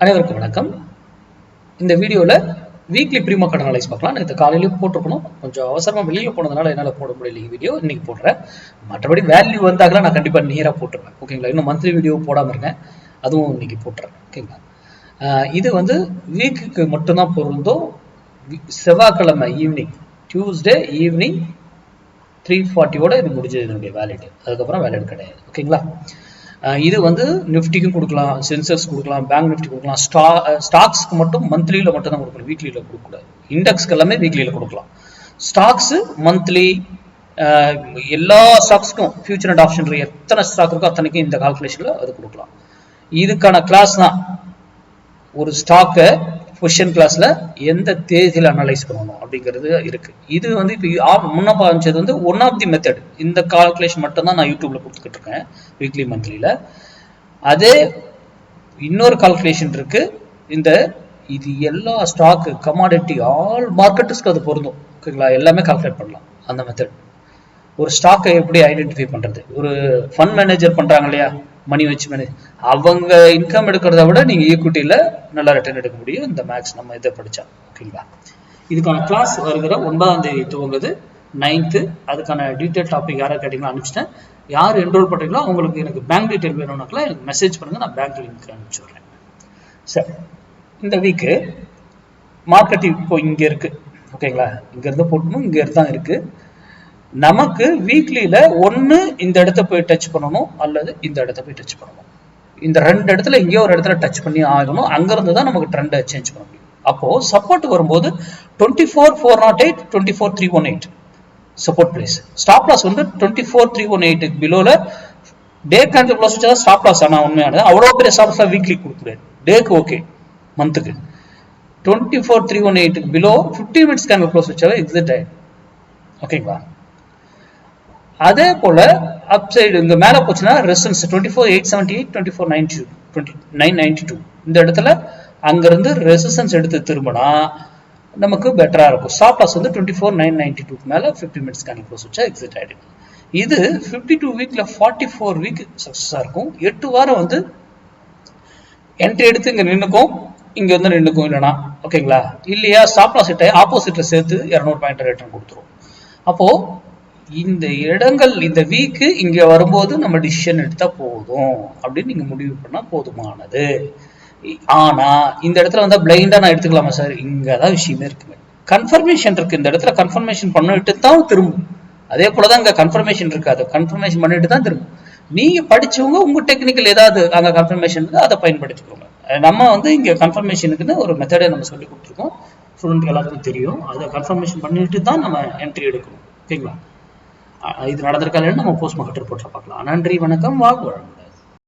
அனைவருக்கும் வணக்கம். இந்த வீடியோவில் வீக்லி ப்ரீ மார்க்கெட் அனலைஸ் பார்க்கலாம். நேற்று காலையிலேயே போட்டிருக்கணும், கொஞ்சம் அவசரமாக வெளியில் போனதுனால என்னால் போட முடியல. வீடியோ இன்னைக்கு போடுறேன். மற்றபடி வேல்யூ வந்தாக்கலாம் நான் கண்டிப்பாக நேராக போட்டுருவேன். ஓகேங்களா? இன்னும் மந்த்லி வீடியோ போடாமல் இருக்கேன், அதுவும் இன்னைக்கு போட்டுறேன். ஓகேங்களா? இது வீக்குக்கு மட்டும்தான் பொருந்தும். செவ்வாய்க்கிழமை ஈவினிங், டியூஸ்டே ஈவினிங் 3:40 இது முடிஞ்சது இதனுடைய வேலிட். அதுக்கப்புறம் வேலிட் கிடையாது. ஓகேங்களா? இது நிஃப்டிக்கும் கொடுக்கலாம், சென்செக்ஸ் கொடுக்கலாம், பேங்க் நிஃப்டி கொடுக்கலாம். ஸ்டாக்ஸ்க்கு மட்டும் மந்த்லியில் மட்டும் தான் கொடுக்கணும், வீக்லியில் கொடுக்கக்கூடாது. இண்டெக்ஸ்க்கு எல்லாமே வீக்லியில் கொடுக்கலாம். ஸ்டாக்ஸு மந்த்லி, எல்லா ஸ்டாக்ஸ்க்கும் ஃபியூச்சர் அண்ட் ஆப்ஷன் எத்தனை ஸ்டாக் இருக்கோ அத்தனைக்கும் இந்த கால்குலேஷனில் அது கொடுக்கலாம். இதுக்கான கிளாஸ் தான் ஒரு ஸ்டாக்கை பொசிஷன் கிளாஸ்ல எந்த தேதியில் அனலைஸ் பண்ணணும் அப்படிங்கிறது இருக்கு. இது இப்போ முன்ன ஆரம்பிச்சது ஒன் ஆஃப் தி மெத்தட். இந்த கால்குலேஷன் மட்டும் தான் நான் யூடியூப்ல கொடுத்துக்கிட்டு இருக்கேன் வீக்லி மந்த்லியில. அதே இன்னொரு கால்குலேஷன் இருக்கு. இது எல்லா ஸ்டாக், கமாடிட்டி, ஆல் மார்க்கெட்டுக்கு அது பொருந்தும். ஓகேங்களா? எல்லாமே கால்குலேட் பண்ணலாம் அந்த மெத்தட். ஒரு ஸ்டாக்கை எப்படி ஐடென்டிஃபை பண்றது, ஒரு ஃபண்ட் மேனேஜர் பண்றாங்க இல்லையா, மணி வச்சு மேனேஜ், அவங்க இன்கம் எடுக்கிறத விட நீங்க ஈக்விட்டியில நல்லா ரிட்டர்ன் எடுக்க முடியும். இந்த மேக்ஸ் நம்ம இதை படிச்சா. ஓகேங்களா? இதுக்கான கிளாஸ் வருகிற 9ஆம் தேதி துவங்குது, 9th. அதுக்கான டீட்டெயில் டாபிக் யாரை கேட்டீங்களோ அனுப்பிச்சிட்டேன். யார் என்ரோல் பண்றீங்களோ அவங்களுக்கு எனக்கு பேங்க் டீட்டெயில் வேணும்னாக்கெல்லாம் எனக்கு மெசேஜ் பண்ணுங்க, நான் பேங்க் லிங்க் அனுப்பிச்சு விடுறேன். சரி, இந்த வீக்கு மார்க்கெட் இப்போ இங்க இருக்கு. ஓகேங்களா? இங்க இருந்து போட்டணும், இங்க தான் இருக்கு. நமக்கு வீக்லியில ஒன்னு இந்த இடத்த போய் டச் பண்ணணும், அல்லது இந்த இடத்த போய் டச் பண்ணணும். இந்த ரெண்டு இடத்துல எங்கேயோ ஒரு இடத்துல டச் பண்ணி ஆகணும். அங்கிருந்து தான் நமக்கு ட்ரெண்டை சேஞ்ச் பண்ண முடியும். அப்போ சப்போர்ட் வரும்போது 24,408, 24,318 சப்போர்ட் பிளேஸ். ஸ்டாப் லாஸ் 24,318 பிலோல டே கேண்டில் க்ளோஸ் வச்சா ஸ்டாப் லாஸ். ஆனா உண்மையானது அவ்வளவு பெரிய ஸ்டாப் லாஸ் வீக்லி கொடுக்குறேன். டேக்கு ஓகே, மந்த்துக்கு 24,318 பிலோ 15 மினிட்ஸ் கேண்டில் க்ளோஸ் வச்சாவே எக்ஸிட் ஆயிடும். ஓகேங்களா? அதே போல அப் சைடு இங்க மேல போச்சுன்னா ரெசிஸ்டன்ஸ் 24,878, 24,992, 29,992 இந்த இடத்துல அங்கிருந்து ரெசிஸ்டன்ஸ் எடுத்து திரும்பினா நமக்கு பெட்டரா இருக்கும். ஸ்டாப் லாஸ் 24,992 மேல 50 மினிட்ஸ் கேண்டில் க்ளோஸ் வச்சா எக்ஸிட் ஆயிடும். இது 52 வீக்ல 44 வீக் சக்சஸா இருக்கும். 8 வாரம் என்ட்ரி எடுத்து இங்க நின்னுக்கும், இங்க நின்னுக்கும் இல்லைனா. ஓகேங்களா? இல்லையா ஸ்டாப் லாஸ் ஹிட் ஆப்போசிட்ல சேர்த்து 200 பாயிண்ட் ரிட்டர்ன் கொடுத்துரும். அப்போ இந்த இடங்கள் இந்த வீக்கு இங்க வரும்போது நம்ம டிசிஷன் எடுத்தா போதும் அப்படின்னு நீங்க முடிவு பண்ணா போதுமானது. ஆனா இந்த இடத்துல பிளைண்டா நான் எடுத்துக்கலாமா சார்? இங்கதான் விஷயமே இருக்குங்க. கன்ஃபர்மேஷன் இருக்கு. இந்த இடத்துல கன்ஃபர்மேஷன் பண்ணிட்டு தான் திரும்பும். அதே போலதான் இங்க கன்ஃபர்மேஷன் இருக்கு. அதை கன்ஃபர்மேஷன் பண்ணிட்டு தான் திரும்பும். நீங்க படிச்சவங்க உங்க டெக்னிக்கல் ஏதாவது அங்க கன்ஃபர்மேஷன் அதை பயன்படுத்திக்கோங்க. நம்ம இங்க கன்ஃபர்மேஷனுக்குன்னு ஒரு மெத்தடை நம்ம சொல்லி கொடுத்துருக்கோம். ஸ்டூடெண்ட் எல்லாத்துக்கும் தெரியும். அதை கன்ஃபர்மேஷன் பண்ணிட்டு தான் நம்ம என்ட்ரி எடுக்கணும். ஓகேங்களா? இது நடந்திருக்காதுன்னு நம்ம போஸ்ட் மார்க்கெட் ரிப்போர்ட்ல பார்க்கலாம். நன்றி, வணக்கம், வாழ்க வளமுடன்.